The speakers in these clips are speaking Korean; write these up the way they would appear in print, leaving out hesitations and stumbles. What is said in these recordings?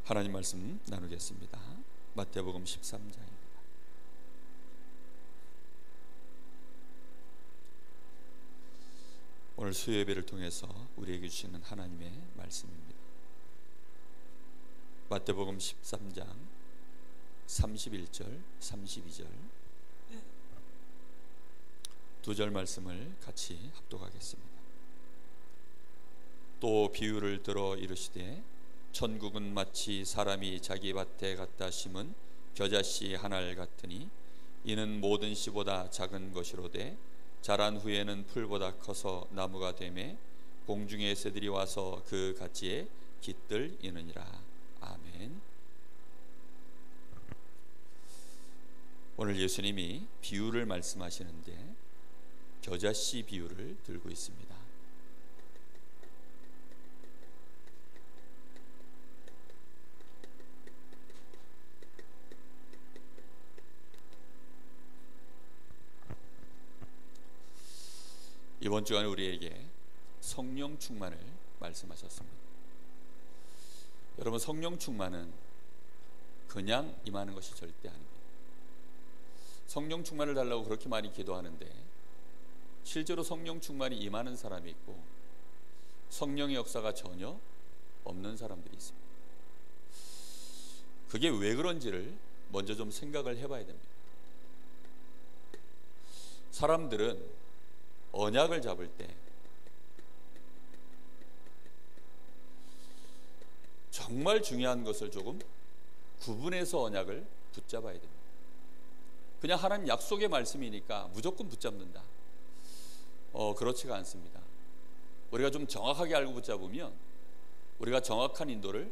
하나님 말씀 나누겠습니다. 마태복음 13장입니다. 오늘 수요예배를 통해서 우리에게 주시는 하나님의 말씀입니다. 마태복음 13장 31절, 32절 두 절 말씀을 같이 합독하겠습니다. 또 비유를 들어 이르시되 천국은 마치 사람이 자기 밭에 갖다 심은 겨자씨 한 알 같으니 이는 모든 씨보다 작은 것이로되 자란 후에는 풀보다 커서 나무가 되매 공중의 새들이 와서 그 가지에 깃들이느니라. 아멘. 오늘 예수님이 비유를 말씀하시는데 겨자씨 비유를 들고 있습니다. 이번 주간 우리에게 성령 충만을 말씀하셨습니다. 여러분, 성령 충만은 그냥 임하는 것이 절대 아닙니다. 성령 충만을 달라고 그렇게 많이 기도하는데 실제로 성령 충만이 임하는 사람이 있고 성령의 역사가 전혀 없는 사람들이 있습니다. 그게 왜 그런지를 먼저 좀 생각을 해봐야 됩니다. 사람들은 언약을 잡을 때 정말 중요한 것을 조금 구분해서 언약을 붙잡아야 됩니다. 그냥 하나님 약속의 말씀이니까 무조건 붙잡는다. 그렇지가 않습니다. 우리가 좀 정확하게 알고 붙잡으면 우리가 정확한 인도를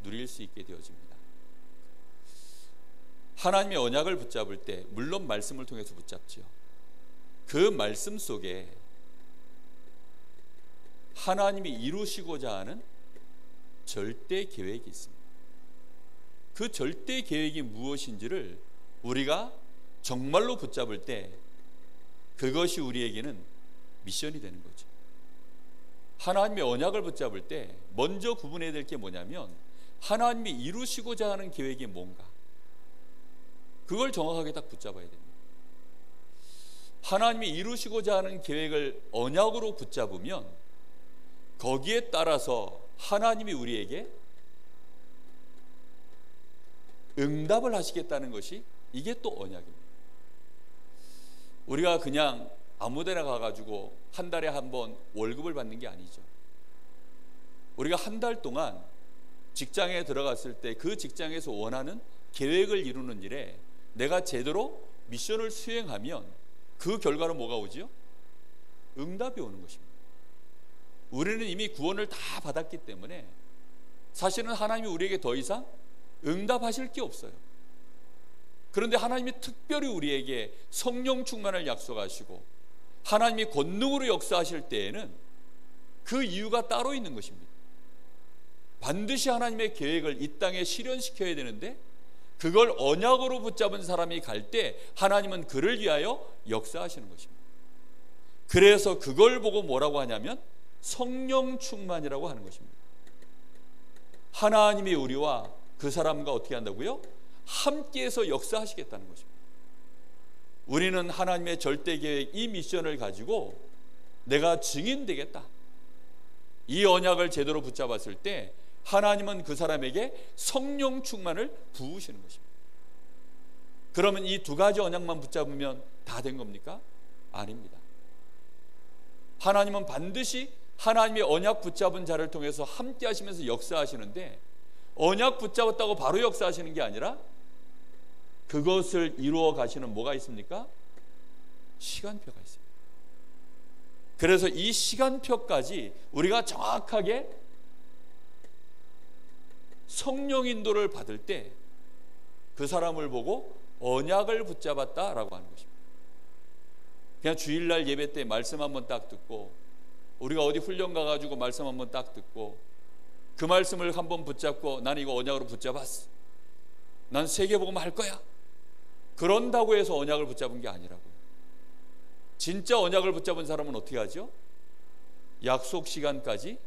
누릴 수 있게 되어집니다. 하나님의 언약을 붙잡을 때 물론 말씀을 통해서 붙잡지요. 그 말씀 속에 하나님이 이루시고자 하는 절대 계획이 있습니다. 그 절대 계획이 무엇인지를 우리가 정말로 붙잡을 때 그것이 우리에게는 미션이 되는 거죠. 하나님의 언약을 붙잡을 때 먼저 구분해야 될 게 뭐냐면 하나님이 이루시고자 하는 계획이 뭔가, 그걸 정확하게 딱 붙잡아야 됩니다. 하나님이 이루시고자 하는 계획을 언약으로 붙잡으면 거기에 따라서 하나님이 우리에게 응답을 하시겠다는 것이 이게 또 언약입니다. 우리가 그냥 아무데나 가가지고 한 달에 한 번 월급을 받는 게 아니죠. 우리가 한 달 동안 직장에 들어갔을 때 그 직장에서 원하는 계획을 이루는 일에 내가 제대로 미션을 수행하면 그 결과로 뭐가 오지요? 응답이 오는 것입니다. 우리는 이미 구원을 다 받았기 때문에 사실은 하나님이 우리에게 더 이상 응답하실 게 없어요. 그런데 하나님이 특별히 우리에게 성령 충만을 약속하시고 하나님이 권능으로 역사하실 때에는 그 이유가 따로 있는 것입니다. 반드시 하나님의 계획을 이 땅에 실현시켜야 되는데 그걸 언약으로 붙잡은 사람이 갈 때 하나님은 그를 위하여 역사하시는 것입니다. 그래서 그걸 보고 뭐라고 하냐면 성령 충만이라고 하는 것입니다. 하나님이 우리와 그 사람과 어떻게 한다고요? 함께해서 역사하시겠다는 것입니다. 우리는 하나님의 절대 계획, 이 미션을 가지고 내가 증인되겠다, 이 언약을 제대로 붙잡았을 때 하나님은 그 사람에게 성령 충만을 부으시는 것입니다. 그러면 이 두 가지 언약만 붙잡으면 다 된 겁니까? 아닙니다. 하나님은 반드시 하나님의 언약 붙잡은 자를 통해서 함께 하시면서 역사하시는데 언약 붙잡았다고 바로 역사하시는 게 아니라 그것을 이루어 가시는 뭐가 있습니까? 시간표가 있습니다. 그래서 이 시간표까지 우리가 정확하게 성령 인도를 받을 때 그 사람을 보고 언약을 붙잡았다라고 하는 것입니다. 그냥 주일날 예배 때 말씀 한번 딱 듣고 우리가 어디 훈련 가가지고 말씀 한번 딱 듣고 그 말씀을 한번 붙잡고 나는 이거 언약으로 붙잡았어, 난 세계복음 할 거야, 그런다고 해서 언약을 붙잡은 게 아니라고요. 진짜 언약을 붙잡은 사람은 어떻게 하죠? 약속 시간까지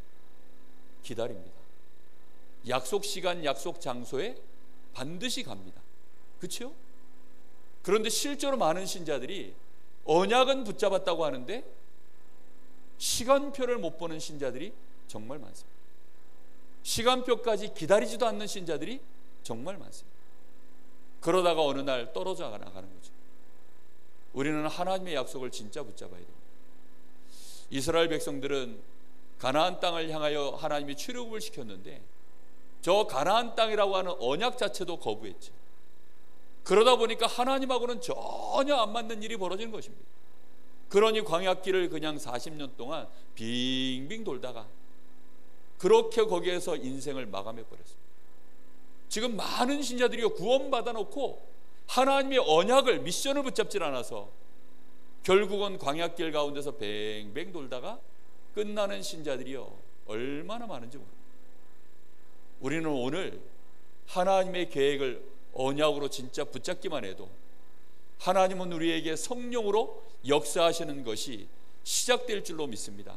기다립니다. 약속 시간, 약속 장소에 반드시 갑니다. 그렇죠? 그런데 실제로 많은 신자들이 언약은 붙잡았다고 하는데 시간표를 못 보는 신자들이 정말 많습니다. 시간표까지 기다리지도 않는 신자들이 정말 많습니다. 그러다가 어느 날 떨어져 나가는 거죠. 우리는 하나님의 약속을 진짜 붙잡아야 됩니다. 이스라엘 백성들은 가나안 땅을 향하여 하나님이 출애굽을 시켰는데 저 가나안 땅이라고 하는 언약 자체도 거부했죠. 그러다 보니까 하나님하고는 전혀 안 맞는 일이 벌어지는 것입니다. 그러니 광야길을 그냥 40년 동안 빙빙 돌다가 그렇게 거기에서 인생을 마감해 버렸습니다. 지금 많은 신자들이 구원받아 놓고 하나님의 언약을, 미션을 붙잡질 않아서 결국은 광야길 가운데서 뱅뱅 돌다가 끝나는 신자들이요 얼마나 많은지 모릅니다. 우리는 오늘 하나님의 계획을 언약으로 진짜 붙잡기만 해도 하나님은 우리에게 성령으로 역사하시는 것이 시작될 줄로 믿습니다.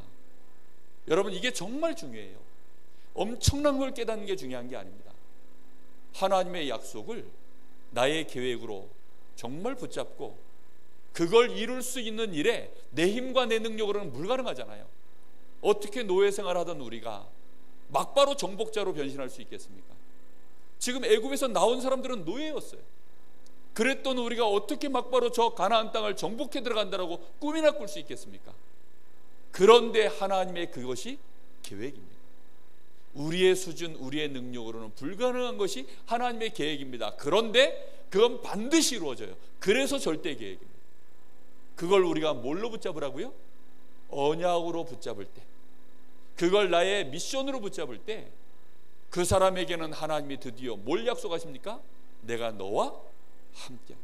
여러분, 이게 정말 중요해요. 엄청난 걸 깨닫는 게 중요한 게 아닙니다. 하나님의 약속을 나의 계획으로 정말 붙잡고 그걸 이룰 수 있는 일에 내 힘과 내 능력으로는 불가능하잖아요. 어떻게 노예 생활하던 우리가 막바로 정복자로 변신할 수 있겠습니까? 지금 애굽에서 나온 사람들은 노예였어요. 그랬던 우리가 어떻게 막바로 저 가나안 땅을 정복해 들어간다라고 꿈이나 꿀 수 있겠습니까? 그런데 하나님의 그것이 계획입니다. 우리의 수준, 우리의 능력으로는 불가능한 것이 하나님의 계획입니다. 그런데 그건 반드시 이루어져요. 그래서 절대 계획입니다. 그걸 우리가 뭘로 붙잡으라고요? 언약으로 붙잡을 때, 그걸 나의 미션으로 붙잡을 때 그 사람에게는 하나님이 드디어 뭘 약속하십니까? 내가 너와 함께,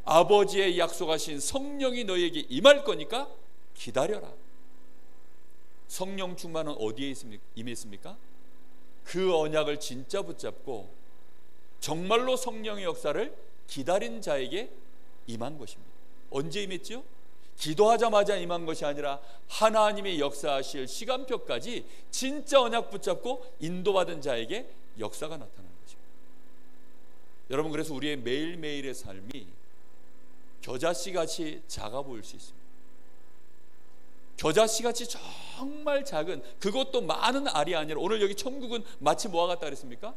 아버지의 약속하신 성령이 너에게 임할 거니까 기다려라. 성령 충만은 어디에 임했습니까? 그 언약을 진짜 붙잡고 정말로 성령의 역사를 기다린 자에게 임한 것입니다. 언제 임했죠? 기도하자마자 임한 것이 아니라 하나님의 역사하실 시간표까지 진짜 언약 붙잡고 인도받은 자에게 역사가 나타나는 것입니다. 여러분, 그래서 우리의 매일매일의 삶이 겨자씨같이 작아 보일 수 있습니다. 겨자씨같이 정말 작은, 그것도 많은 알이 아니라, 오늘 여기 천국은 마치 뭐와 같다 그랬습니까?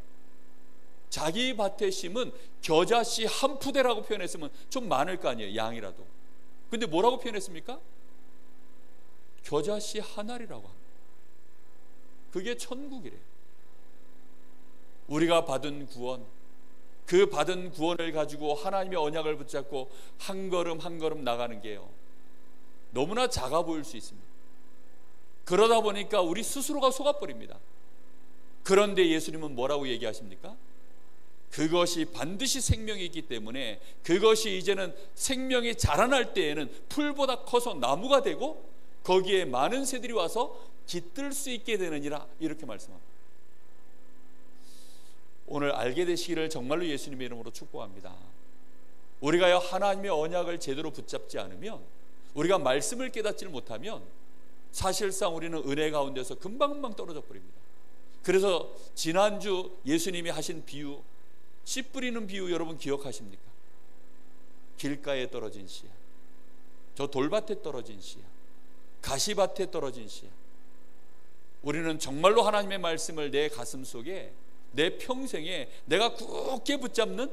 자기 밭에 심은 겨자씨 한 푸대라고 표현했으면 좀 많을 거 아니에요, 양이라도. 근데 뭐라고 표현했습니까? 겨자씨 한 알이라고 합니다. 그게 천국이래요. 우리가 받은 구원, 그 받은 구원을 가지고 하나님의 언약을 붙잡고 한 걸음 한 걸음 나가는 게요, 너무나 작아 보일 수 있습니다. 그러다 보니까 우리 스스로가 속아버립니다. 그런데 예수님은 뭐라고 얘기하십니까? 그것이 반드시 생명이 있기 때문에 그것이 이제는 생명이 자라날 때에는 풀보다 커서 나무가 되고 거기에 많은 새들이 와서 깃들 수 있게 되느니라, 이렇게 말씀합니다. 오늘 알게 되시기를 정말로 예수님의 이름으로 축복합니다. 우리가 하나님의 언약을 제대로 붙잡지 않으면, 우리가 말씀을 깨닫지를 못하면 사실상 우리는 은혜 가운데서 금방금방 떨어져 버립니다. 그래서 지난주 예수님이 하신 비유, 씨 뿌리는 비유 여러분 기억하십니까? 길가에 떨어진 씨야, 저 돌밭에 떨어진 씨야, 가시밭에 떨어진 씨야. 우리는 정말로 하나님의 말씀을 내 가슴 속에, 내 평생에 내가 굳게 붙잡는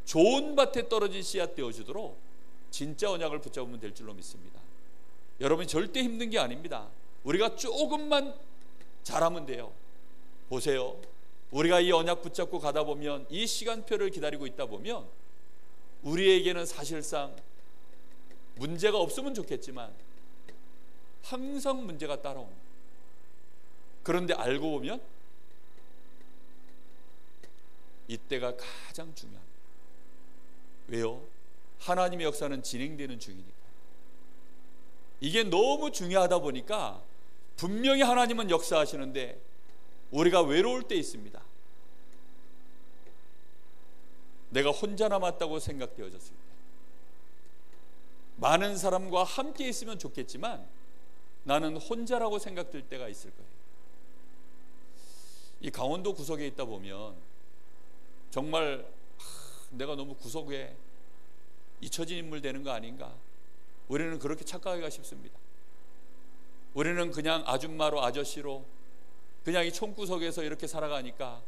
좋은 밭에 떨어진 씨앗 되어주도록 진짜 언약을 붙잡으면 될 줄로 믿습니다. 여러분, 절대 힘든 게 아닙니다. 우리가 조금만 잘하면 돼요. 보세요, 우리가 이 언약 붙잡고 가다 보면, 이 시간표를 기다리고 있다 보면 우리에게는 사실상 문제가 없으면 좋겠지만 항상 문제가 따라옵니다. 그런데 알고 보면 이때가 가장 중요합니다. 왜요? 하나님의 역사는 진행되는 중이니까. 이게 너무 중요하다 보니까 분명히 하나님은 역사하시는데 우리가 외로울 때 있습니다. 내가 혼자 남았다고 생각되어졌을 때, 많은 사람과 함께 있으면 좋겠지만 나는 혼자라고 생각될 때가 있을 거예요. 이 강원도 구석에 있다 보면 정말 내가 너무 구석에 잊혀진 인물 되는 거 아닌가? 우리는 그렇게 착각하기가 쉽습니다. 우리는 그냥 아줌마로 아저씨로 그냥 이 총구석에서 이렇게 살아가니까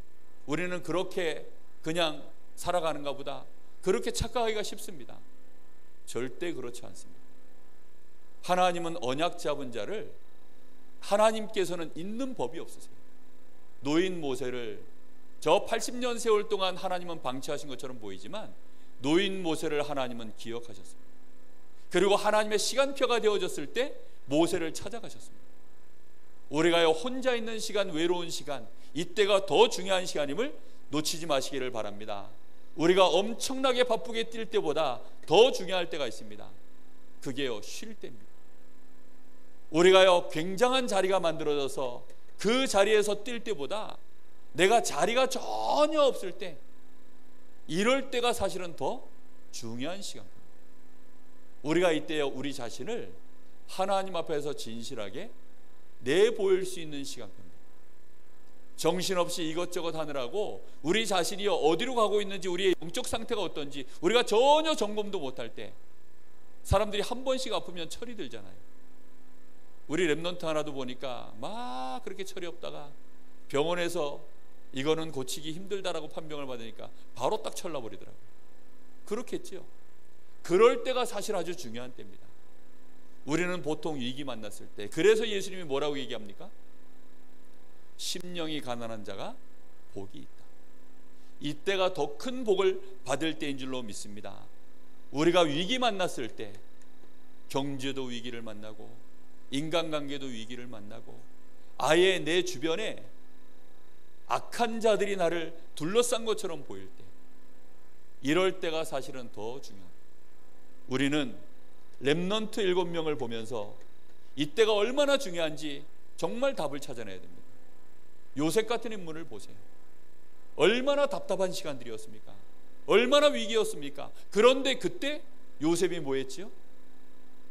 우리는 그렇게 그냥 살아가는가 보다, 그렇게 착각하기가 쉽습니다. 절대 그렇지 않습니다. 하나님은 언약 잡은 자를, 하나님께서는 잊는 법이 없으세요. 노인 모세를 저 80년 세월 동안 하나님은 방치하신 것처럼 보이지만 노인 모세를 하나님은 기억하셨습니다. 그리고 하나님의 시간표가 되어졌을 때 모세를 찾아가셨습니다. 우리가요, 혼자 있는 시간, 외로운 시간, 이때가 더 중요한 시간임을 놓치지 마시기를 바랍니다. 우리가 엄청나게 바쁘게 뛸 때보다 더 중요할 때가 있습니다. 그게요, 쉴 때입니다. 우리가요, 굉장한 자리가 만들어져서 그 자리에서 뛸 때보다 내가 자리가 전혀 없을 때, 이럴 때가 사실은 더 중요한 시간입니다. 우리가 이때요, 우리 자신을 하나님 앞에서 진실하게 내보일 수 있는 시간입니다. 정신없이 이것저것 하느라고 우리 자신이 어디로 가고 있는지, 우리의 영적 상태가 어떤지 우리가 전혀 점검도 못할 때, 사람들이 한 번씩 아프면 철이 들잖아요. 우리 랩넌트 하나도 보니까 막 그렇게 철이 없다가 병원에서 이거는 고치기 힘들다라고 판명을 받으니까 바로 딱 철나버리더라고요. 그렇겠지요. 그럴 때가 사실 아주 중요한 때입니다. 우리는 보통 위기 만났을 때, 그래서 예수님이 뭐라고 얘기합니까? 심령이 가난한 자가 복이 있다. 이때가 더 큰 복을 받을 때인 줄로 믿습니다. 우리가 위기 만났을 때, 경제도 위기를 만나고 인간관계도 위기를 만나고 아예 내 주변에 악한 자들이 나를 둘러싼 것처럼 보일 때, 이럴 때가 사실은 더 중요합니다. 우리는 렘넌트 7명을 보면서 이때가 얼마나 중요한지 정말 답을 찾아내야 됩니다. 요셉 같은 인물을 보세요. 얼마나 답답한 시간들이었습니까? 얼마나 위기였습니까? 그런데 그때 요셉이 뭐 했지요?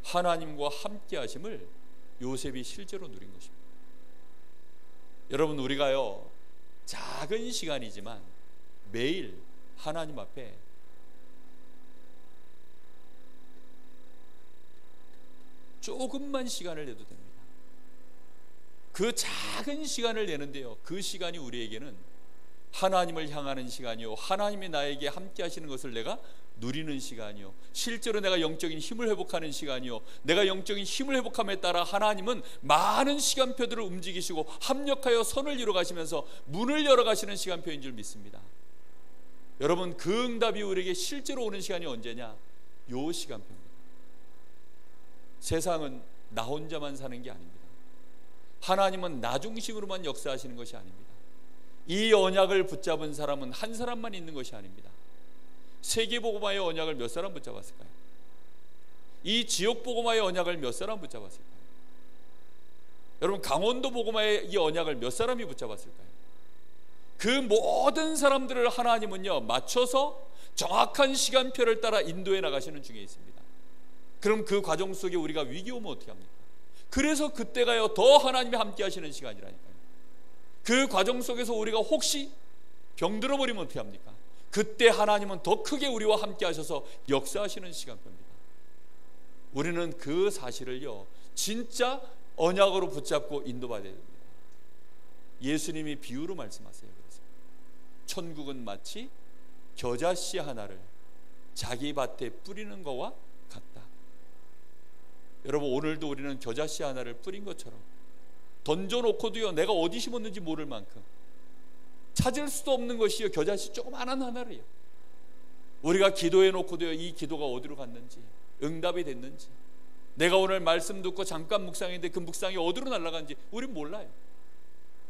하나님과 함께 하심을 요셉이 실제로 누린 것입니다. 여러분, 우리가요, 작은 시간이지만 매일 하나님 앞에 조금만 시간을 내도 됩니다. 그 작은 시간을 내는데요, 그 시간이 우리에게는 하나님을 향하는 시간이요, 하나님이 나에게 함께 하시는 것을 내가 누리는 시간이요, 실제로 내가 영적인 힘을 회복하는 시간이요, 내가 영적인 힘을 회복함에 따라 하나님은 많은 시간표들을 움직이시고 합력하여 선을 이루어 가시면서 문을 열어 가시는 시간표인 줄 믿습니다. 여러분, 그 응답이 우리에게 실제로 오는 시간이 언제냐? 요 시간표입니다. 세상은 나 혼자만 사는 게 아닙니다. 하나님은 나 중심으로만 역사하시는 것이 아닙니다. 이 언약을 붙잡은 사람은 한 사람만 있는 것이 아닙니다. 세계복음화의 언약을 몇 사람 붙잡았을까요? 이 지역복음화의 언약을 몇 사람 붙잡았을까요? 여러분, 강원도 복음화의 이 언약을 몇 사람이 붙잡았을까요? 그 모든 사람들을 하나님은요, 맞춰서 정확한 시간표를 따라 인도해 나가시는 중에 있습니다. 그럼 그 과정 속에 우리가 위기 오면 어떻게 합니까? 그래서 그때가요, 더 하나님이 함께 하시는 시간이라니까요. 그 과정 속에서 우리가 혹시 병들어 버리면 어떻게 합니까? 그때 하나님은 더 크게 우리와 함께 하셔서 역사하시는 시간표입니다. 우리는 그 사실을요, 진짜 언약으로 붙잡고 인도받아야 됩니다. 예수님이 비유로 말씀하세요. 그래서 천국은 마치 겨자씨 하나를 자기 밭에 뿌리는 것과 같다. 여러분, 오늘도 우리는 겨자씨 하나를 뿌린 것처럼 던져놓고도요, 내가 어디 심었는지 모를 만큼 찾을 수도 없는 것이요, 겨자씨 조그마한 하나를요. 우리가 기도해놓고도요, 이 기도가 어디로 갔는지, 응답이 됐는지, 내가 오늘 말씀 듣고 잠깐 묵상했는데 그 묵상이 어디로 날아간지 우리는 몰라요.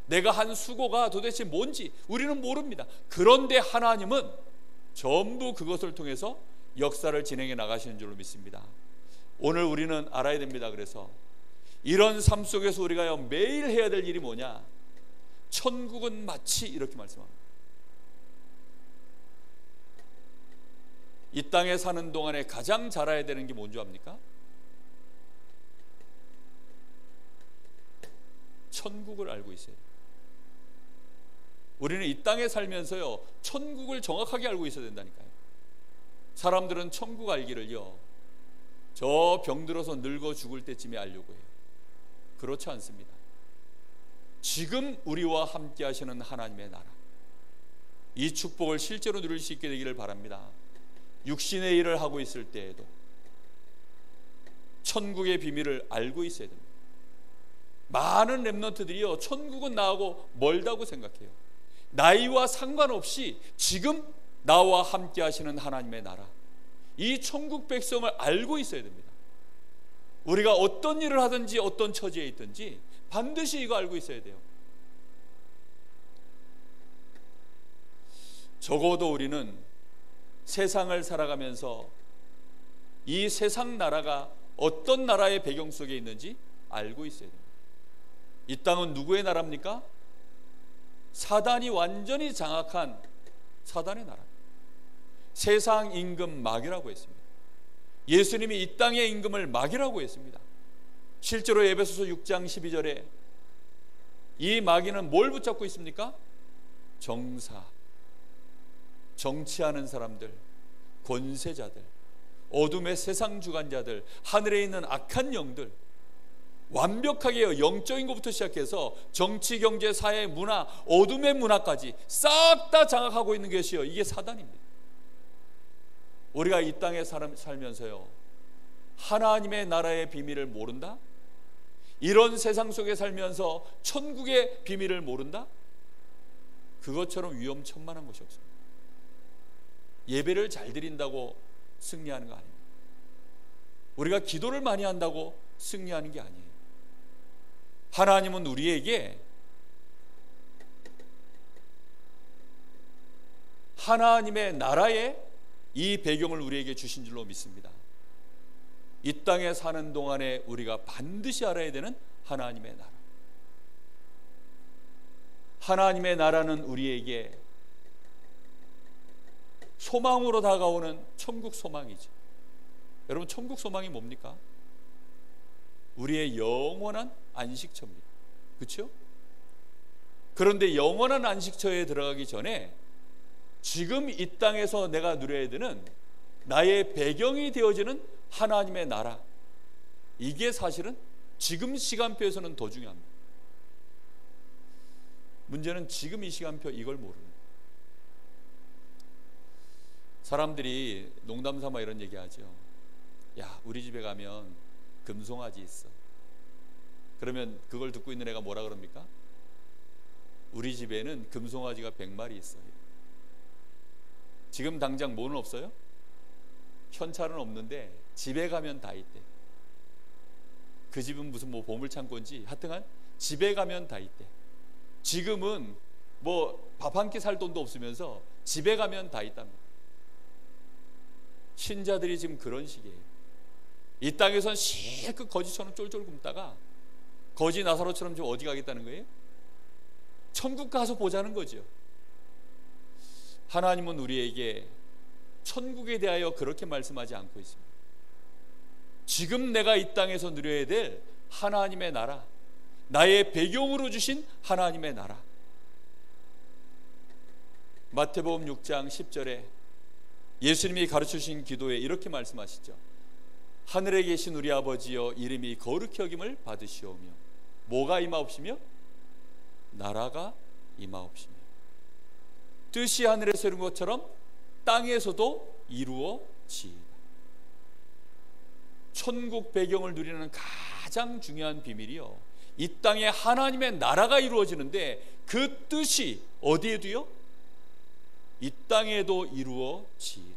내가 한 수고가 도대체 뭔지 우리는 모릅니다. 그런데 하나님은 전부 그것을 통해서 역사를 진행해 나가시는 줄로 믿습니다. 오늘 우리는 알아야 됩니다. 그래서 이런 삶 속에서 우리가 매일 해야 될 일이 뭐냐? 천국은 마치 이렇게 말씀합니다. 이 땅에 사는 동안에 가장 잘 알아야 되는 게 뭔지 압니까? 천국을 알고 있어요. 우리는 이 땅에 살면서요, 천국을 정확하게 알고 있어야 된다니까요. 사람들은 천국 알기를요, 저 병들어서 늙어 죽을 때쯤에 알려고 해요. 그렇지 않습니다. 지금 우리와 함께 하시는 하나님의 나라, 이 축복을 실제로 누릴 수 있게 되기를 바랍니다. 육신의 일을 하고 있을 때에도 천국의 비밀을 알고 있어야 됩니다. 많은 렘넌트들이요, 천국은 나하고 멀다고 생각해요. 나이와 상관없이 지금 나와 함께 하시는 하나님의 나라, 이 천국 백성을 알고 있어야 됩니다. 우리가 어떤 일을 하든지 어떤 처지에 있든지 반드시 이거 알고 있어야 돼요. 적어도 우리는 세상을 살아가면서 이 세상 나라가 어떤 나라의 배경 속에 있는지 알고 있어야 됩니다. 이 땅은 누구의 나라입니까? 사단이 완전히 장악한 사단의 나라입니다. 세상 임금 마귀라고 했습니다. 예수님이 이 땅의 임금을 마귀라고 했습니다. 실제로 에베소서 6장 12절에 이 마귀는 뭘 붙잡고 있습니까? 정사, 정치하는 사람들, 권세자들, 어둠의 세상 주관자들, 하늘에 있는 악한 영들, 완벽하게 영적인 것부터 시작해서 정치, 경제, 사회, 문화, 어둠의 문화까지 싹 다 장악하고 있는 것이요, 이게 사단입니다. 우리가 이 땅에 살면서요, 하나님의 나라의 비밀을 모른다? 이런 세상 속에 살면서 천국의 비밀을 모른다? 그것처럼 위험천만한 것이 없습니다. 예배를 잘 드린다고 승리하는 거 아닙니다. 우리가 기도를 많이 한다고 승리하는 게 아니에요. 하나님은 우리에게 하나님의 나라의 이 배경을 우리에게 주신 줄로 믿습니다. 이 땅에 사는 동안에 우리가 반드시 알아야 되는 하나님의 나라. 하나님의 나라는 우리에게 소망으로 다가오는 천국 소망이죠. 여러분, 천국 소망이 뭡니까? 우리의 영원한 안식처입니다. 그렇죠? 그런데 영원한 안식처에 들어가기 전에 지금 이 땅에서 내가 누려야 되는 나의 배경이 되어지는 하나님의 나라, 이게 사실은 지금 시간표에서는 더 중요합니다. 문제는 지금 이 시간표 이걸 모르는 거예요. 사람들이 농담 삼아 이런 얘기하죠. 야, 우리 집에 가면 금송아지 있어. 그러면 그걸 듣고 있는 애가 뭐라 그럽니까? 우리 집에는 금송아지가 100마리 있어요. 지금 당장 뭐는 없어요? 현찰은 없는데 집에 가면 다 있대. 그 집은 무슨 뭐 보물창고인지 하여튼간 집에 가면 다 있대. 지금은 뭐 밥 한 끼 살 돈도 없으면서 집에 가면 다 있답니다. 신자들이 지금 그런 식이에요. 이 땅에선 실컷 거지처럼 쫄쫄 굶다가 거지 나사로처럼 좀 어디 가겠다는 거예요? 천국 가서 보자는 거죠. 하나님은 우리에게 천국에 대하여 그렇게 말씀하지 않고 있습니다. 지금 내가 이 땅에서 누려야 될 하나님의 나라, 나의 배경으로 주신 하나님의 나라. 마태복음 6장 10절에 예수님이 가르쳐주신 기도에 이렇게 말씀하시죠. 하늘에 계신 우리 아버지여, 이름이 거룩히 여김을 받으시오며, 뭐가 임하옵시며? 나라가 임하옵시며, 뜻이 하늘에서 이룬 것처럼 땅에서도 이루어지이다. 천국 배경을 누리는 가장 중요한 비밀이요, 이 땅에 하나님의 나라가 이루어지는데 그 뜻이 어디에도요? 이 땅에도 이루어지이다.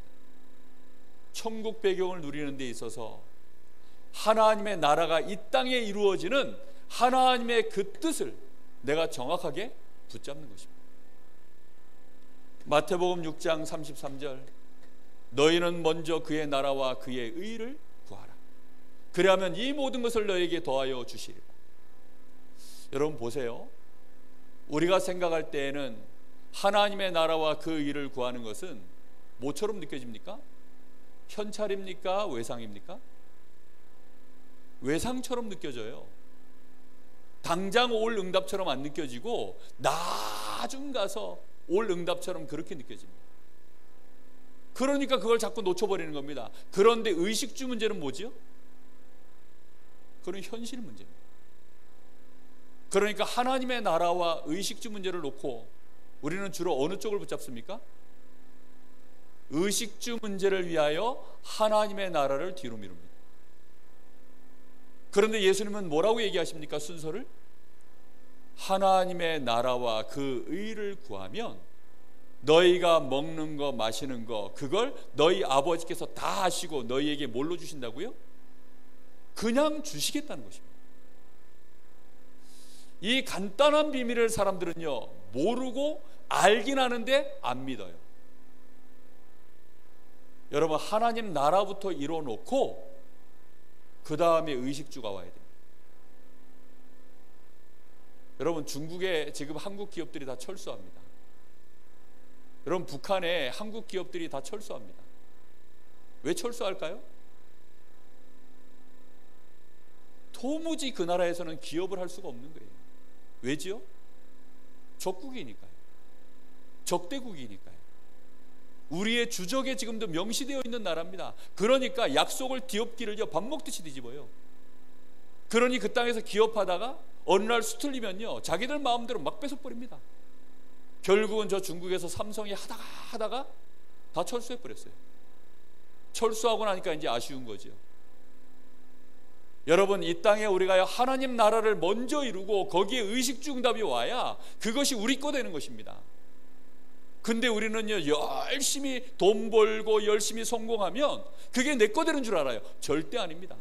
천국 배경을 누리는 데 있어서 하나님의 나라가 이 땅에 이루어지는 하나님의 그 뜻을 내가 정확하게 붙잡는 것입니다. 마태복음 6장 33절, 너희는 먼저 그의 나라와 그의 의를 구하라. 그리하면 이 모든 것을 너희에게 더하여 주시리라. 여러분 보세요. 우리가 생각할 때에는 하나님의 나라와 그 의를 구하는 것은 뭐처럼 느껴집니까? 현찰입니까? 외상입니까? 외상처럼 느껴져요. 당장 올 응답처럼 안 느껴지고 나중 가서 올 응답처럼 그렇게 느껴집니다. 그러니까 그걸 자꾸 놓쳐버리는 겁니다. 그런데 의식주 문제는 뭐지요? 그런 현실 문제입니다. 그러니까 하나님의 나라와 의식주 문제를 놓고 우리는 주로 어느 쪽을 붙잡습니까? 의식주 문제를 위하여 하나님의 나라를 뒤로 미룹니다. 그런데 예수님은 뭐라고 얘기하십니까? 순서를 하나님의 나라와 그 의를 구하면 너희가 먹는 거 마시는 거 그걸 너희 아버지께서 다 하시고 너희에게 뭘로 주신다고요? 그냥 주시겠다는 것입니다. 이 간단한 비밀을 사람들은요 모르고 알긴 하는데 안 믿어요. 여러분, 하나님 나라부터 이뤄놓고 그 다음에 의식주가 와야 됩니다. 여러분, 중국에 지금 한국 기업들이 다 철수합니다. 여러분, 북한에 한국 기업들이 다 철수합니다. 왜 철수할까요? 도무지 그 나라에서는 기업을 할 수가 없는 거예요. 왜지요? 적국이니까요. 적대국이니까요. 우리의 주적에 지금도 명시되어 있는 나라입니다. 그러니까 약속을 뒤엎기를요 밥 먹듯이 뒤집어요. 그러니 그 땅에서 기업하다가 어느 날 수틀리면요 자기들 마음대로 막 뺏어버립니다. 결국은 저 중국에서 삼성이 하다가 다 철수해버렸어요. 철수하고 나니까 이제 아쉬운 거죠. 여러분, 이 땅에 우리가 하나님 나라를 먼저 이루고 거기에 의식주 응답이 와야 그것이 우리 거 되는 것입니다. 근데 우리는요 열심히 돈 벌고 열심히 성공하면 그게 내 거 되는 줄 알아요. 절대 아닙니다.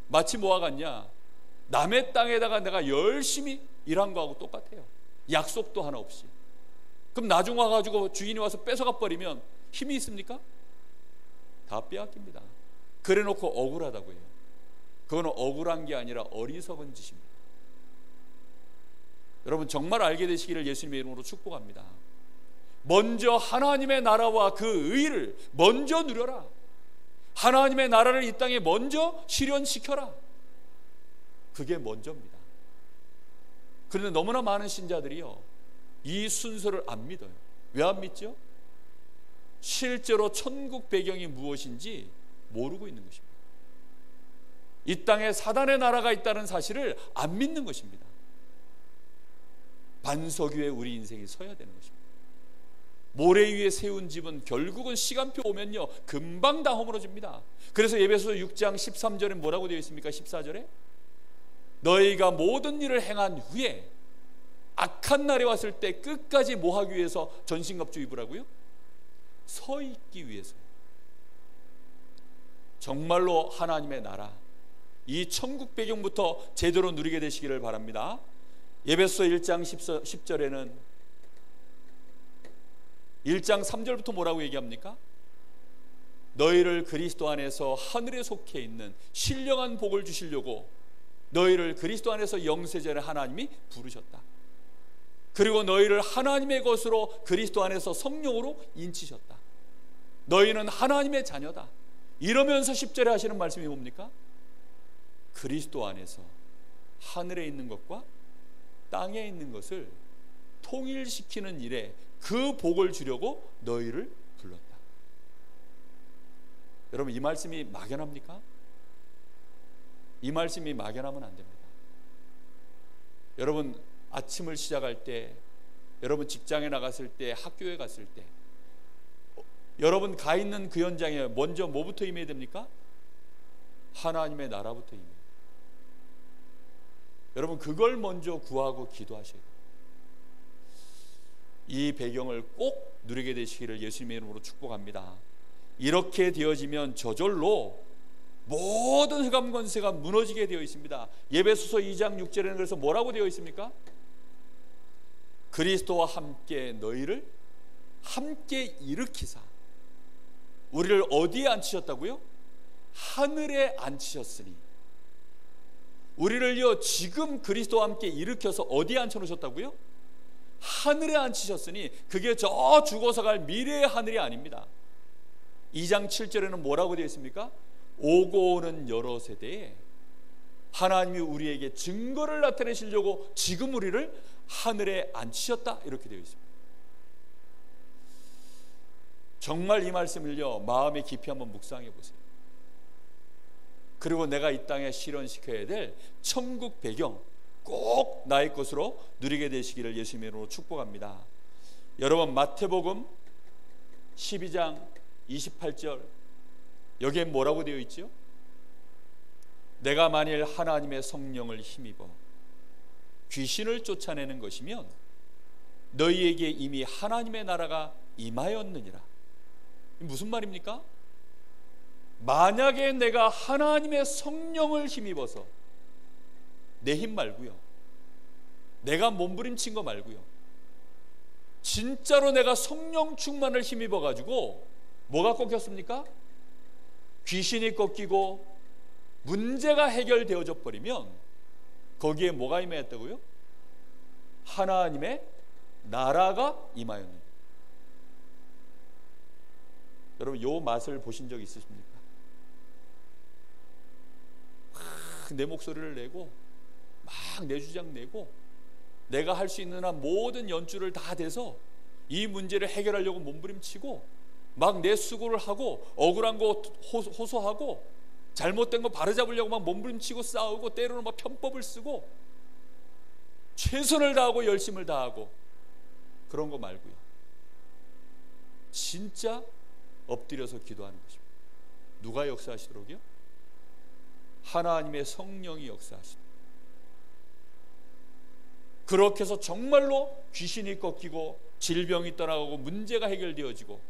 마치 뭐와 같냐, 남의 땅에다가 내가 열심히 일한 거하고 똑같아요. 약속도 하나 없이. 그럼 나중 와가지고 주인이 와서 뺏어가 버리면 힘이 있습니까? 다 빼앗깁니다. 그래 놓고 억울하다고 해요. 그건 억울한 게 아니라 어리석은 짓입니다. 여러분, 정말 알게 되시기를 예수님의 이름으로 축복합니다. 먼저 하나님의 나라와 그 의를 먼저 누려라. 하나님의 나라를 이 땅에 먼저 실현시켜라. 그게 먼저입니다. 그런데 너무나 많은 신자들이요 이 순서를 안 믿어요. 왜 안 믿죠? 실제로 천국 배경이 무엇인지 모르고 있는 것입니다. 이 땅에 사단의 나라가 있다는 사실을 안 믿는 것입니다. 반석 위에 우리 인생이 서야 되는 것입니다. 모래 위에 세운 집은 결국은 시간표 오면요 금방 다 허물어집니다. 그래서 에베소서 6장 13절에 뭐라고 되어 있습니까? 14절에 너희가 모든 일을 행한 후에 악한 날이 왔을 때 끝까지 뭐 하기 위해서 전신갑주 입으라고요? 서 있기 위해서. 정말로 하나님의 나라, 이 천국 배경부터 제대로 누리게 되시기를 바랍니다. 에베소서 1장 10절에는 1장 3절부터 뭐라고 얘기합니까? 너희를 그리스도 안에서 하늘에 속해 있는 신령한 복을 주시려고 너희를 그리스도 안에서 영세전에 하나님이 부르셨다. 그리고 너희를 하나님의 것으로 그리스도 안에서 성령으로 인치셨다. 너희는 하나님의 자녀다. 이러면서 10절에 하시는 말씀이 뭡니까? 그리스도 안에서 하늘에 있는 것과 땅에 있는 것을 통일시키는 일에 그 복을 주려고 너희를 불렀다. 여러분, 이 말씀이 막연합니까? 이 말씀이 막연하면 안 됩니다. 여러분, 아침을 시작할 때, 여러분 직장에 나갔을 때, 학교에 갔을 때, 여러분 가 있는 그 현장에 먼저 뭐부터 임해야 됩니까? 하나님의 나라부터 임해요. 여러분, 그걸 먼저 구하고 기도하셔야 돼요. 이 배경을 꼭 누리게 되시기를 예수님의 이름으로 축복합니다. 이렇게 되어지면 저절로 모든 흑암 권세가 무너지게 되어 있습니다. 에베소서 2장 6절에는 그래서 뭐라고 되어 있습니까? 그리스도와 함께 너희를 함께 일으키사. 우리를 어디에 앉히셨다고요? 하늘에 앉히셨으니. 우리를요 지금 그리스도와 함께 일으켜서 어디에 앉혀놓으셨다고요? 하늘에 앉히셨으니 그게 저 죽어서 갈 미래의 하늘이 아닙니다. 2장 7절에는 뭐라고 되어 있습니까? 오고 오는 여러 세대에 하나님이 우리에게 증거를 나타내시려고 지금 우리를 하늘에 앉히셨다, 이렇게 되어 있습니다. 정말 이 말씀을요, 마음에 깊이 한번 묵상해 보세요. 그리고 내가 이 땅에 실현시켜야 될 천국 배경 꼭 나의 것으로 누리게 되시기를 예수님의 이름으로 축복합니다. 여러분, 마태복음 12장 28절, 여기에 뭐라고 되어 있죠? 내가 만일 하나님의 성령을 힘입어 귀신을 쫓아내는 것이면 너희에게 이미 하나님의 나라가 임하였느니라. 무슨 말입니까? 만약에 내가 하나님의 성령을 힘입어서, 내 힘 말고요, 내가 몸부림친 거 말고요, 진짜로 내가 성령 충만을 힘입어 가지고 뭐가 꺾였습니까? 귀신이 꺾이고 문제가 해결되어져 버리면 거기에 뭐가 임하였다고요? 하나님의 나라가 임하였느니라. 여러분, 요 맛을 보신 적 있으십니까? 내 목소리를 내고 막 내 주장 내고 내가 할 수 있는 한 모든 연주를 다 대서 이 문제를 해결하려고 몸부림치고 막 내 수고를 하고 억울한 거 호소하고 잘못된 거 바로잡으려고 막 몸부림치고 싸우고 때로는 막 편법을 쓰고 최선을 다하고 열심을 다하고 그런 거 말고요, 진짜 엎드려서 기도하는 것입니다. 누가 역사하시도록요? 하나님의 성령이 역사하시도록. 그렇게 해서 정말로 귀신이 꺾이고 질병이 떠나가고 문제가 해결되어지고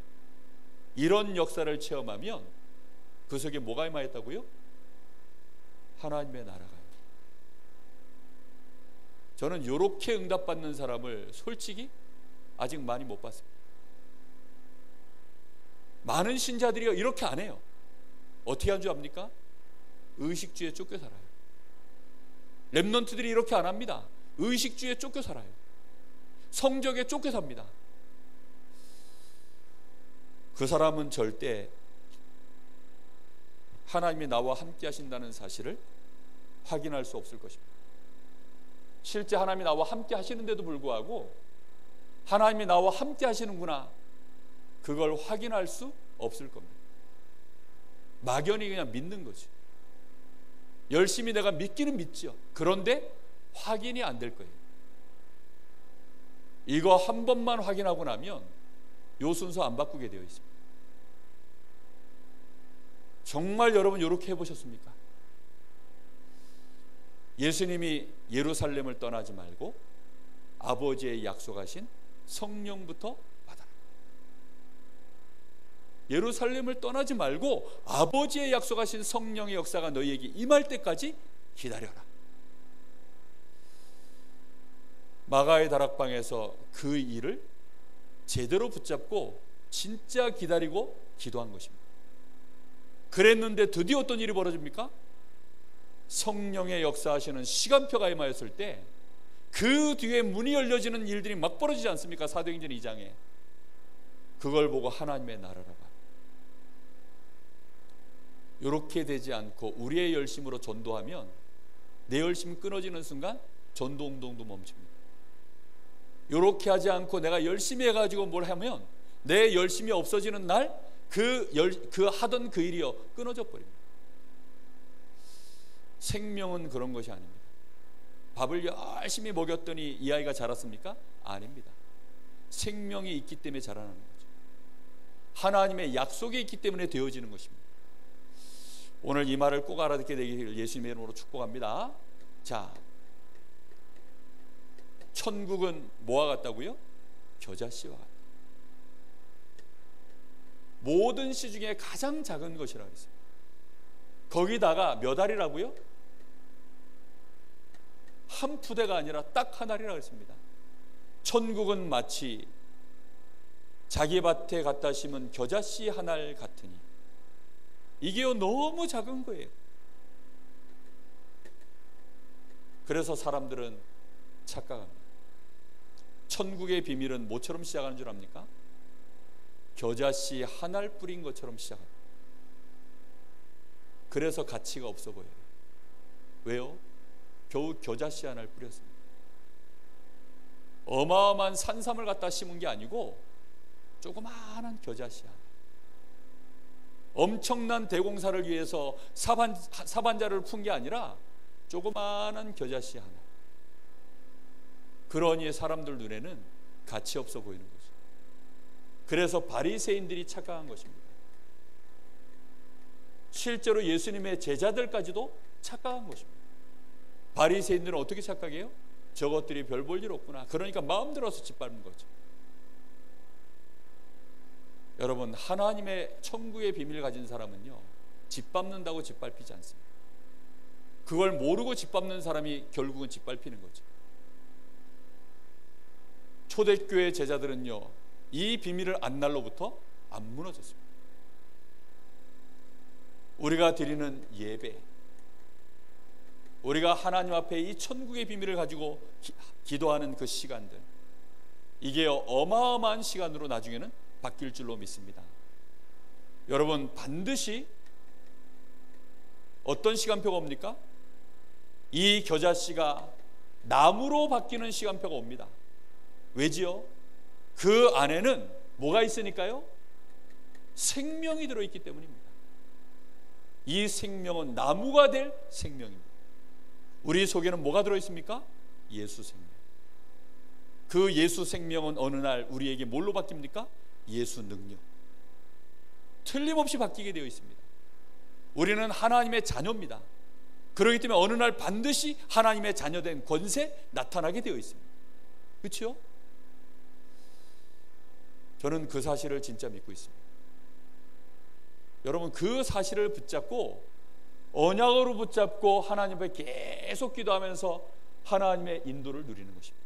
이런 역사를 체험하면 그 속에 뭐가 임하였다고요? 하나님의 나라가요. 저는 이렇게 응답받는 사람을 솔직히 아직 많이 못 봤습니다. 많은 신자들이 이렇게 안 해요. 어떻게 한 줄 압니까? 의식주의에 쫓겨 살아요. 렘넌트들이 이렇게 안 합니다. 의식주의에 쫓겨 살아요. 성적에 쫓겨 삽니다. 그 사람은 절대 하나님이 나와 함께 하신다는 사실을 확인할 수 없을 것입니다. 실제 하나님이 나와 함께 하시는데도 불구하고 하나님이 나와 함께 하시는구나, 그걸 확인할 수 없을 겁니다. 막연히 그냥 믿는 거죠. 열심히 내가 믿기는 믿죠. 그런데 확인이 안 될 거예요. 이거 한 번만 확인하고 나면 요 순서 안 바꾸게 되어 있습니다. 정말 여러분 이렇게 해보셨습니까? 예수님이 예루살렘을 떠나지 말고 아버지의 약속하신 성령부터 받아라. 예루살렘을 떠나지 말고 아버지의 약속하신 성령의 역사가 너희에게 임할 때까지 기다려라. 마가의 다락방에서 그 일을 제대로 붙잡고 진짜 기다리고 기도한 것입니다. 그랬는데 드디어 어떤 일이 벌어집니까? 성령의 역사하시는 시간표가 임하였을 때 그 뒤에 문이 열려지는 일들이 막 벌어지지 않습니까? 사도행전 2장에. 그걸 보고 하나님의 나라라 봐. 이렇게 되지 않고 우리의 열심으로 전도하면 내 열심이 끊어지는 순간 전도 운동도 멈춥니다. 이렇게 하지 않고 내가 열심히 해가지고 뭘 하면 내 열심이 없어지는 날 그 하던 그 일이요 끊어져 버립니다. 생명은 그런 것이 아닙니다. 밥을 열심히 먹였더니 이 아이가 자랐습니까? 아닙니다. 생명이 있기 때문에 자라나는 거죠. 하나님의 약속이 있기 때문에 되어지는 것입니다. 오늘 이 말을 꼭 알아듣게 되기를 예수님의 이름으로 축복합니다. 자, 천국은 뭐와 같다고요? 겨자씨와 같다. 모든 씨 중에 가장 작은 것이라고 했어요. 거기다가 몇 알이라고요? 한 푸대가 아니라 딱 한 알이라고 했습니다. 천국은 마치 자기 밭에 갖다 심은 겨자씨 한 알 같으니, 이게요 너무 작은 거예요. 그래서 사람들은 착각합니다. 천국의 비밀은 뭐처럼 시작하는 줄 압니까? 겨자씨 한 알 뿌린 것처럼 시작합니다. 그래서 가치가 없어 보여요. 왜요? 겨우 겨자씨 하나를 뿌렸습니다. 어마어마한 산삼을 갖다 심은 게 아니고 조그마한 겨자씨 하나. 엄청난 대공사를 위해서 사반자를 푼 게 아니라 조그마한 겨자씨 하나. 그러니 사람들 눈에는 가치 없어 보이는 거죠. 그래서 바리새인들이 착각한 것입니다. 실제로 예수님의 제자들까지도 착각한 것입니다. 바리새인들은 어떻게 착각해요? 저것들이 별 볼 일 없구나. 그러니까 마음대로서 짓밟는 거죠. 여러분, 하나님의 천국의 비밀을 가진 사람은요, 짓밟는다고 짓밟히지 않습니다. 그걸 모르고 짓밟는 사람이 결국은 짓밟히는 거죠. 초대교회 제자들은요, 이 비밀을 안 날로부터 안 무너졌습니다. 우리가 드리는 예배, 우리가 하나님 앞에 이 천국의 비밀을 가지고 기도하는 그 시간들, 이게 어마어마한 시간으로 나중에는 바뀔 줄로 믿습니다. 여러분, 반드시 어떤 시간표가 옵니까? 이 겨자씨가 나무로 바뀌는 시간표가 옵니다. 왜지요? 그 안에는 뭐가 있으니까요? 생명이 들어있기 때문입니다. 이 생명은 나무가 될 생명입니다. 우리 속에는 뭐가 들어있습니까? 예수 생명. 그 예수 생명은 어느 날 우리에게 뭘로 바뀝니까? 예수 능력. 틀림없이 바뀌게 되어 있습니다. 우리는 하나님의 자녀입니다. 그렇기 때문에 어느 날 반드시 하나님의 자녀된 권세 나타나게 되어 있습니다. 그렇죠? 저는 그 사실을 진짜 믿고 있습니다. 여러분, 그 사실을 붙잡고 언약으로 붙잡고 하나님 앞에 계속 기도하면서 하나님의 인도를 누리는 것입니다.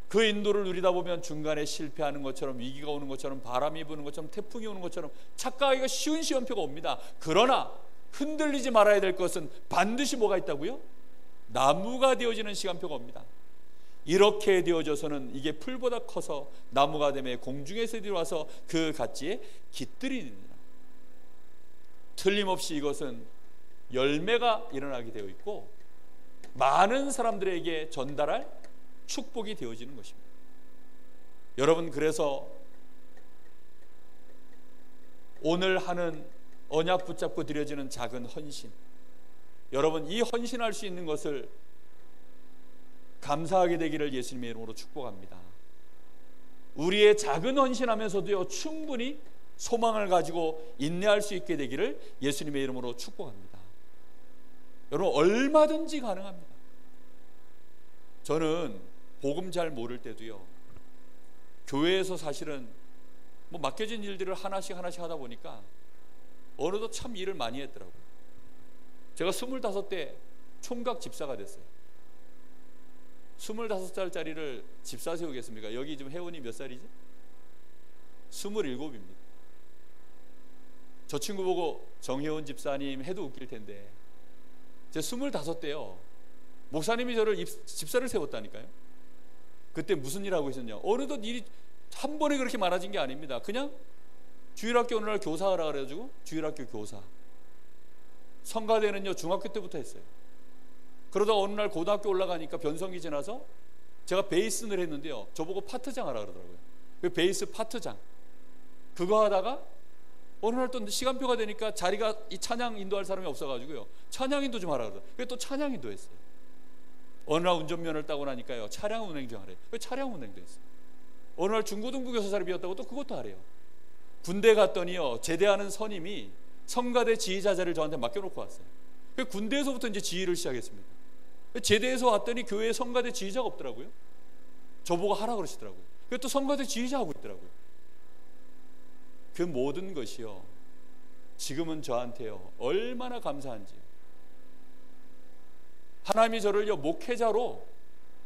그 인도를 누리다 보면 중간에 실패하는 것처럼, 위기가 오는 것처럼, 바람이 부는 것처럼, 태풍이 오는 것처럼 착각하기가 쉬운 시험표가 옵니다. 그러나 흔들리지 말아야 될 것은 반드시 뭐가 있다고요? 나무가 되어지는 시간표가 옵니다. 이렇게 되어져서는 이게 풀보다 커서 나무가 되며 공중에서 들어와서 그 가지에 깃들이 됩니다. 틀림없이 이것은 열매가 일어나게 되어 있고 많은 사람들에게 전달할 축복이 되어지는 것입니다. 여러분, 그래서 오늘 하는 언약 붙잡고 드려지는 작은 헌신, 여러분, 이 헌신할 수 있는 것을 감사하게 되기를 예수님의 이름으로 축복합니다. 우리의 작은 헌신하면서도요, 충분히 소망을 가지고 인내할 수 있게 되기를 예수님의 이름으로 축복합니다. 여러분, 얼마든지 가능합니다. 저는 복음 잘 모를 때도요, 교회에서 사실은 뭐 맡겨진 일들을 하나씩 하다 보니까 어느덧 참 일을 많이 했더라고요. 제가 25대 총각 집사가 됐어요. 25살짜리를 집사 세우겠습니까? 여기 지금 회원이 몇 살이지? 27입니다. 저 친구 보고 정혜원 집사님 해도 웃길 텐데, 제 25대요 목사님이 저를 집사를 세웠다니까요. 그때 무슨 일 하고 있었냐? 어느덧 일이 한 번에 그렇게 많아진 게 아닙니다. 그냥 주일학교 어느 날 교사하라 그래가지고 주일학교 교사, 성가대는요 중학교 때부터 했어요. 그러다가 어느 날 고등학교 올라가니까 변성기 지나서 제가 베이스를 했는데요, 저보고 파트장 하라 그러더라고요. 그 베이스 파트장 그거 하다가 어느 날 또 시간표가 되니까 자리가 이 찬양 인도할 사람이 없어가지고요, 찬양 인도 좀 하라 그러더라고요. 그래서 또 찬양 인도 했어요. 어느 날 운전면허를 따고 나니까요, 차량 운행 좀 하래요. 그래서 차량 운행도 했어요. 어느 날 중고등부 교사를 비웠다고 또 그것도 하래요. 군대 갔더니요, 제대하는 선임이 성가대 지휘자자를 저한테 맡겨놓고 왔어요. 군대에서부터 이제 지휘를 시작했습니다. 제대해서 왔더니 교회에 성가대 지휘자가 없더라고요. 저보고 하라 그러시더라고요. 그래서 또 성가대 지휘자 하고 있더라고요. 그 모든 것이요, 지금은 저한테요 얼마나 감사한지요. 하나님이 저를요 목회자로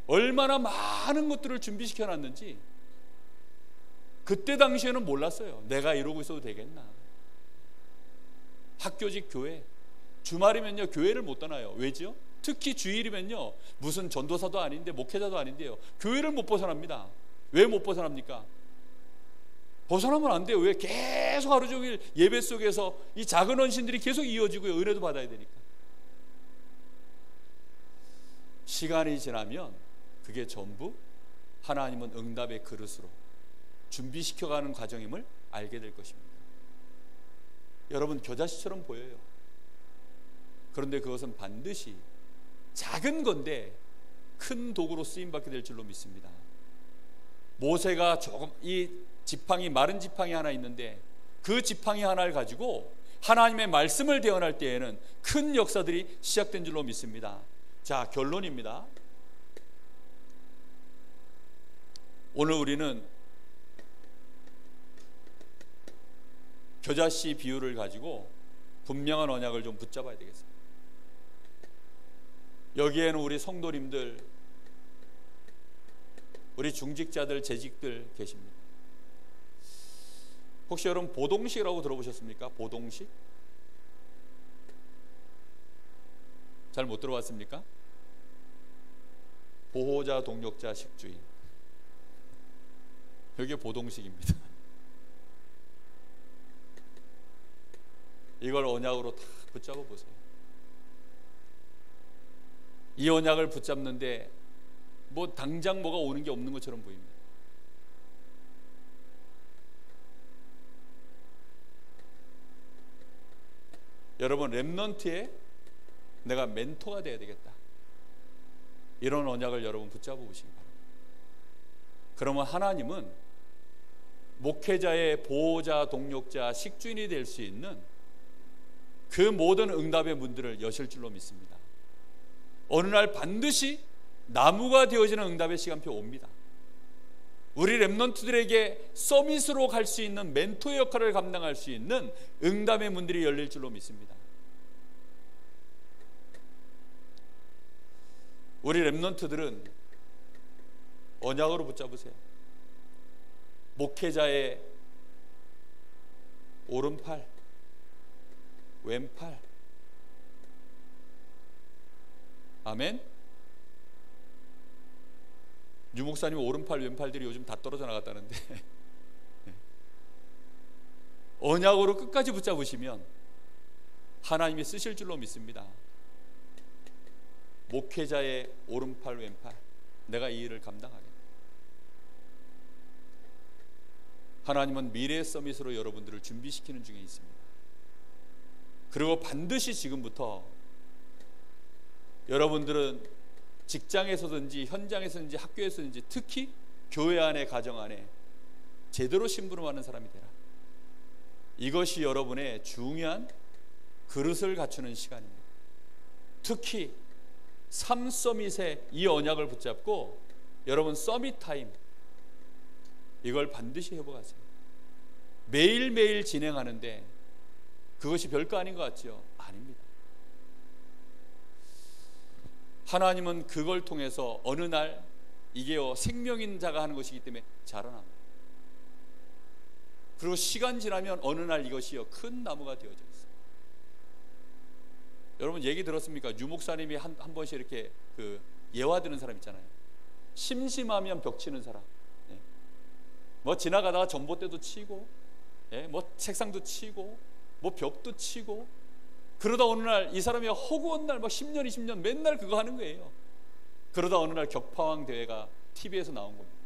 얼마나 많은 것들을 준비시켜 놨는지 그때 당시에는 몰랐어요. 내가 이러고 있어도 되겠나. 학교직 교회, 주말이면요 교회를 못 떠나요. 왜지요? 특히 주일이면요 무슨 전도사도 아닌데 목회자도 아닌데요, 교회를 못 벗어납니다. 왜 못 벗어납니까? 벗어나면 안 돼요. 왜? 계속 하루 종일 예배 속에서 이 작은 헌신들이 계속 이어지고요, 은혜도 받아야 되니까. 시간이 지나면 그게 전부 하나님은 응답의 그릇으로 준비시켜가는 과정임을 알게 될 것입니다. 여러분, 겨자씨처럼 보여요. 그런데 그것은 반드시 작은 건데 큰 도구로 쓰임받게 될 줄로 믿습니다. 모세가 조금 이 지팡이, 마른 지팡이 하나 있는데 그 지팡이 하나를 가지고 하나님의 말씀을 대언할 때에는 큰 역사들이 시작된 줄로 믿습니다. 자, 결론입니다. 오늘 우리는 겨자씨 비유를 가지고 분명한 언약을 좀 붙잡아야 되겠습니다. 여기에는 우리 성도님들, 우리 중직자들, 재직들 계십니다. 혹시 여러분 보동식이라고 들어보셨습니까? 보동식? 잘 못 들어봤습니까? 보호자, 동력자, 식주인. 여기에 보동식입니다. 이걸 언약으로 다 붙잡아 보세요. 이 언약을 붙잡는데 뭐 당장 뭐가 오는 게 없는 것처럼 보입니다. 여러분, 렘넌트에 내가 멘토가 돼야 되겠다, 이런 언약을 여러분 붙잡아 보시기 바랍니다. 그러면 하나님은 목회자의 보호자, 동력자, 식주인이 될 수 있는 그 모든 응답의 문들을 여실 줄로 믿습니다. 어느 날 반드시 나무가 되어지는 응답의 시간표 옵니다. 우리 렘넌트들에게 서밋으로 갈 수 있는 멘토의 역할을 감당할 수 있는 응답의 문들이 열릴 줄로 믿습니다. 우리 렘넌트들은 언약으로 붙잡으세요. 목회자의 오른팔, 왼팔. 아멘. 유 목사님 오른팔, 왼팔들이 요즘 다 떨어져 나갔다는데 언약으로 끝까지 붙잡으시면 하나님이 쓰실 줄로 믿습니다. 목회자의 오른팔, 왼팔, 내가 이 일을 감당하겠다. 하나님은 미래의 서밋으로 여러분들을 준비시키는 중에 있습니다. 그리고 반드시 지금부터 여러분들은 직장에서든지 현장에서든지 학교에서든지 특히 교회 안에, 가정 안에 제대로 심부름하는 사람이 되라. 이것이 여러분의 중요한 그릇을 갖추는 시간입니다. 특히 3서밋의 이 언약을 붙잡고 여러분 서밋 타임, 이걸 반드시 해보가세요. 매일매일 진행하는데 그것이 별거 아닌 것 같죠? 아닙니다. 하나님은 그걸 통해서 어느 날 이게요, 생명인 자가 하는 것이기 때문에 자라납니다. 그리고 시간 지나면 어느 날 이것이요, 큰 나무가 되어져 있어요. 여러분 얘기 들었습니까? 유 목사님이 한 번씩 이렇게 예화 드는 사람 있잖아요. 심심하면 벽 치는 사람. 뭐 지나가다가 전봇대도 치고, 뭐 책상도 치고, 뭐 벽도 치고, 그러다 어느 날 이 사람이 허구한 날 막 10년 20년 맨날 그거 하는 거예요. 그러다 어느 날 격파왕 대회가 TV에서 나온 겁니다.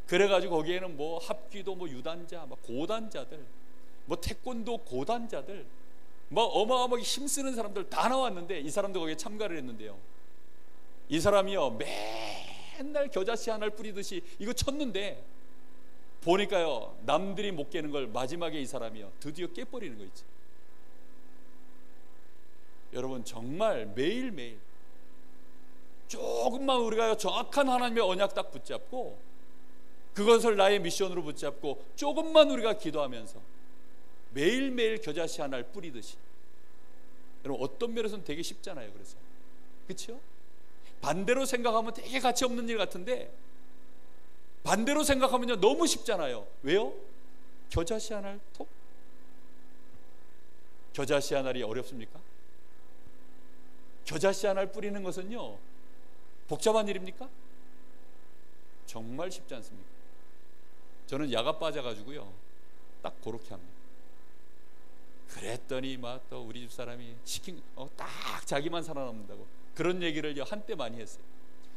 그래가지고 거기에는 뭐 합기도 뭐 유단자, 막 고단자들, 뭐 태권도 고단자들, 뭐 어마어마하게 힘쓰는 사람들 다 나왔는데 이 사람도 거기에 참가를 했는데요, 이 사람이요 맨날 겨자씨 하나를 뿌리듯이 이거 쳤는데 보니까요 남들이 못 깨는 걸 마지막에 이 사람이요 드디어 깨버리는 거 있지. 여러분 정말 매일매일 조금만 우리가 정확한 하나님의 언약 딱 붙잡고 그것을 나의 미션으로 붙잡고 조금만 우리가 기도하면서 매일매일 겨자씨 하나를 뿌리듯이, 여러분 어떤 면에서는 되게 쉽잖아요. 그래서 그렇죠? 반대로 생각하면 되게 가치 없는 일 같은데 반대로 생각하면요 너무 쉽잖아요. 왜요? 겨자씨 하나를 톡, 겨자씨 하나이 어렵습니까? 겨자씨 하나를 뿌리는 것은요 복잡한 일입니까? 정말 쉽지 않습니까? 저는 야가 빠져가지고요 딱 그렇게 합니다. 그랬더니 막 또 우리 집 사람이 시킨 딱 자기만 살아남는다고 그런 얘기를 한때 많이 했어요.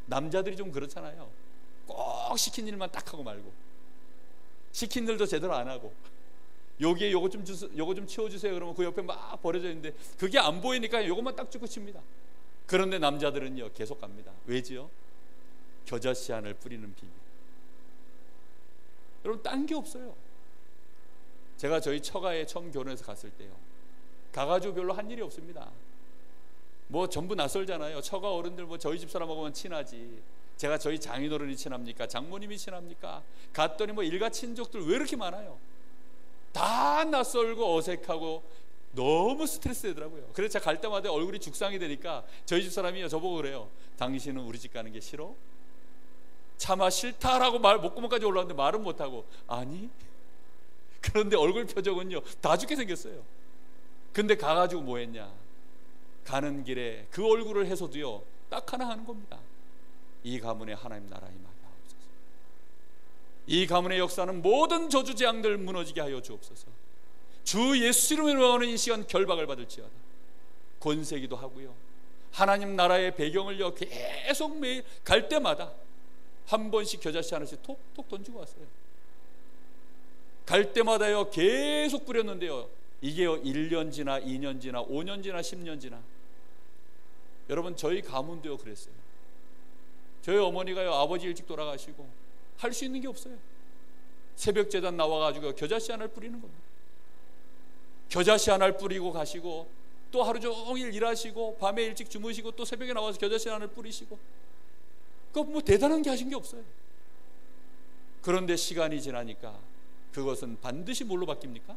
남자들이 좀 그렇잖아요. 꼭 시킨 일만 딱 하고 말고, 시킨 일도 제대로 안 하고, 여기에 요거 좀 주세요, 요거 좀 치워주세요 그러면 그 옆에 막 버려져 있는데 그게 안 보이니까 요것만 딱 주고 칩니다. 그런데 남자들은요 계속 갑니다. 왜지요? 겨자씨 안을 뿌리는 비밀. 여러분, 딴 게 없어요. 제가 저희 처가에 처음 결혼해서 갔을 때요, 가가지고 별로 한 일이 없습니다. 뭐 전부 낯설잖아요. 처가 어른들 뭐 저희 집 사람하고만 친하지, 제가 저희 장인어른이 친합니까? 장모님이 친합니까? 갔더니 뭐 일가 친족들 왜 이렇게 많아요? 다 낯설고 어색하고 너무 스트레스 되더라고요. 그래서 제가 갈 때마다 얼굴이 죽상이 되니까 저희 집 사람이 저보고 그래요. 당신은 우리 집 가는 게 싫어? 차마 싫다라고 말 목구멍까지 올라왔는데 말은 못하고 아니? 그런데 얼굴 표정은요 다 죽게 생겼어요. 근데 가가지고 뭐 했냐? 가는 길에 그 얼굴을 해서도요 딱 하나 하는 겁니다. 이 가문에 하나님 나라 임하게 하옵소서. 이 가문의 역사는 모든 저주재앙들 무너지게 하여 주옵소서. 주 예수 이름으로 오는 이 시간 결박을 받을지어다. 권세기도 하고요, 하나님 나라의 배경을요 계속 매일 갈 때마다 한 번씩 겨자씨 하나씩 톡톡 던지고 왔어요. 갈 때마다요 계속 뿌렸는데요, 이게요 1년 지나 2년 지나 5년 지나 10년 지나. 여러분, 저희 가문도요 그랬어요. 저희 어머니가요 아버지 일찍 돌아가시고 할 수 있는 게 없어요. 새벽 제단 나와가지고 겨자씨 하나를 뿌리는 겁니다. 겨자씨 하나를 뿌리고 가시고 또 하루 종일 일하시고 밤에 일찍 주무시고 또 새벽에 나와서 겨자씨 하나를 뿌리시고, 그 뭐 대단한 게 하신 게 없어요. 그런데 시간이 지나니까 그것은 반드시 뭘로 바뀝니까?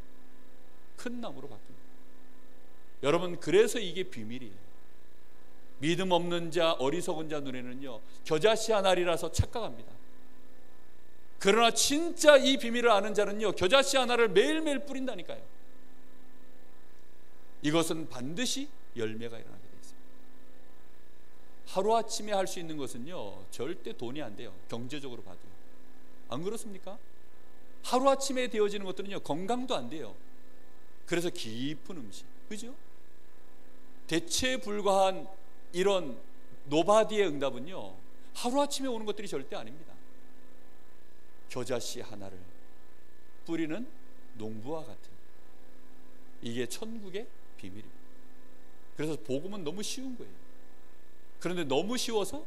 큰 나무로 바뀝니다. 여러분, 그래서 이게 비밀이에요. 믿음 없는 자, 어리석은 자 눈에는요 겨자씨 하나리라서 착각합니다. 그러나 진짜 이 비밀을 아는 자는요 겨자씨 하나를 매일매일 뿌린다니까요. 이것은 반드시 열매가 일어나게 되어 있습니다. 하루아침에 할 수 있는 것은요 절대 돈이 안 돼요. 경제적으로 봐도요. 안 그렇습니까? 하루아침에 되어지는 것들은요 건강도 안 돼요. 그래서 깊은 음식, 그죠? 대체에 불과한 이런 노바디의 응답은요 하루아침에 오는 것들이 절대 아닙니다. 겨자씨 하나를 뿌리는 농부와 같은, 이게 천국의 비밀입니다. 그래서 복음은 너무 쉬운 거예요. 그런데 너무 쉬워서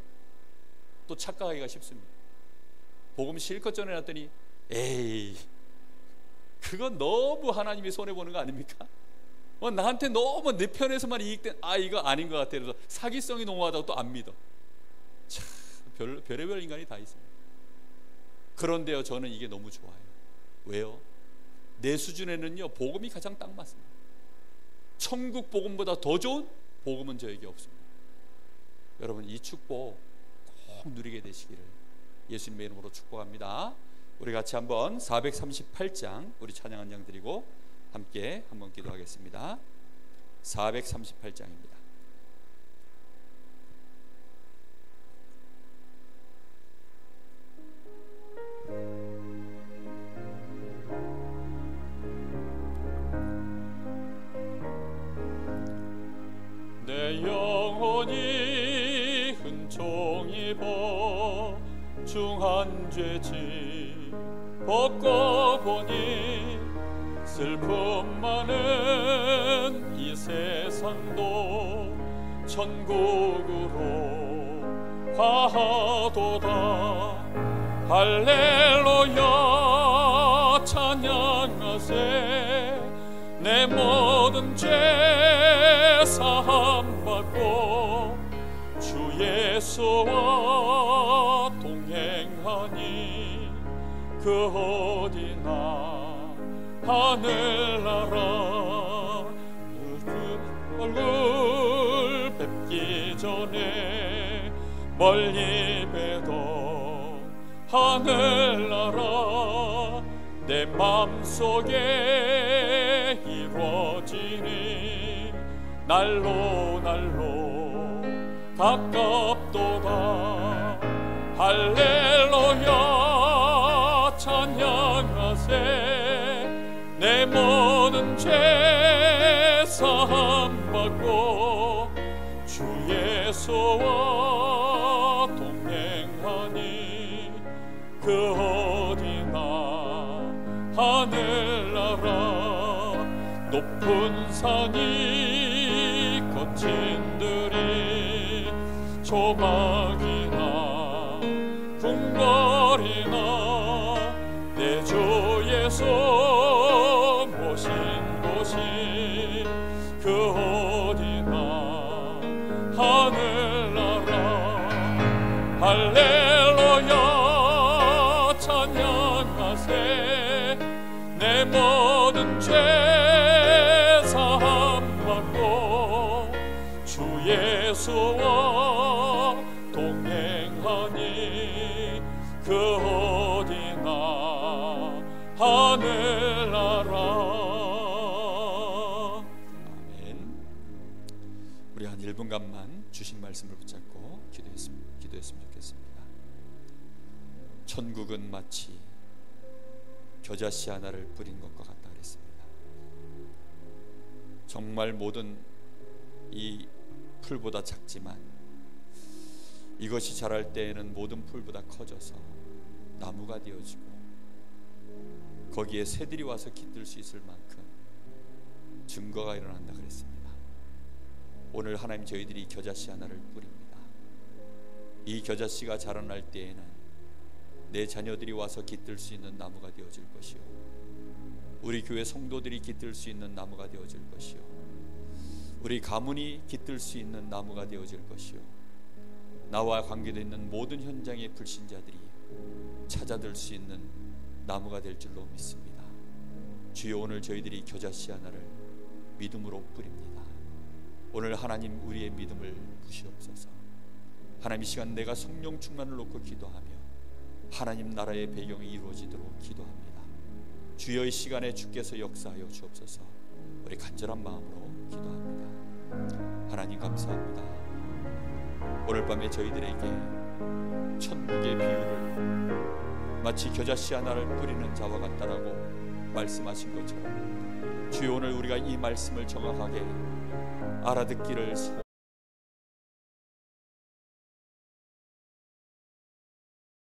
또 착각하기가 쉽습니다. 복음 실컷 전해놨더니 에이, 그건 너무 하나님이 손해보는 거 아닙니까? 나한테 너무 내 편에서만 이익된, 이거 아닌 것 같아. 그래서 사기성이 농후하다고 또 안 믿어. 참 별의별 인간이 다 있습니다. 그런데요 저는 이게 너무 좋아요. 왜요? 내 수준에는요 복음이 가장 딱 맞습니다. 천국 복음보다 더 좋은 복음은 저에게 없습니다. 여러분, 이 축복 꼭 누리게 되시기를 예수님의 이름으로 축복합니다. 우리 같이 한번 438장 우리 찬양 한 장 드리고 함께 한번 기도하겠습니다. 438장입니다. 내 영혼이 흔총 입어 중한 죄지 벗고 보니 슬픔 많은 이 세상도 천국으로 가도다. 할렐루야 찬양하세. 내 모든 죄 사함 받고 주 예수와 동행하니 그 어디나 하늘나라. 그 얼굴 뵙기 전에 멀리 뵈도 하늘나라 내 맘속에 이루어지니 날로 날로 가깝도다. 할렐루야 찬양하세. 내 모든 죄 사함 받고 주 예수 예수와 동행하니 그 어디나 하늘나라 높은 산이 거친들이 조막이나 궁궐이나 내 주 예수 모신 곳이 그 어디나 하늘나라 할렐루야 찬양하세 내 모든 죄 사함 받고 주 예수와 동행하니 그 어디나 하늘나라. 아멘. 우리 한 1분간만 주신 말씀을 붙잡고 기도했으면 좋겠습니다. 천국은 마치 겨자씨 하나를 뿌린 것과 같다 그랬습니다. 정말 모든 이 풀보다 작지만 이것이 자랄 때에는 모든 풀보다 커져서 나무가 되어지고 거기에 새들이 와서 깃들 수 있을 만큼 증거가 일어난다 그랬습니다. 오늘 하나님 저희들이 겨자씨 하나를 뿌립니다. 이 겨자씨가 자라날 때에는 내 자녀들이 와서 깃들 수 있는 나무가 되어질 것이요, 우리 교회 성도들이 깃들 수 있는 나무가 되어질 것이요, 우리 가문이 깃들 수 있는 나무가 되어질 것이요, 나와 관계되어 있는 모든 현장의 불신자들이 찾아들 수 있는 나무가 될 줄로 믿습니다. 주여, 오늘 저희들이 겨자씨 하나를 믿음으로 뿌립니다. 오늘 하나님 우리의 믿음을 부시옵소서. 하나님 이 시간 내가 성령 충만을 놓고 기도하며 하나님 나라의 배경이 이루어지도록 기도합니다. 주여, 이 시간에 주께서 역사하여 주옵소서. 우리 간절한 마음으로 기도합니다. 하나님 감사합니다. 오늘 밤에 저희들에게 천국의 비유를 마치 겨자씨 하나를 뿌리는 자와 같다라고 말씀하신 것처럼 주여, 오늘 우리가 이 말씀을 정확하게 알아듣기를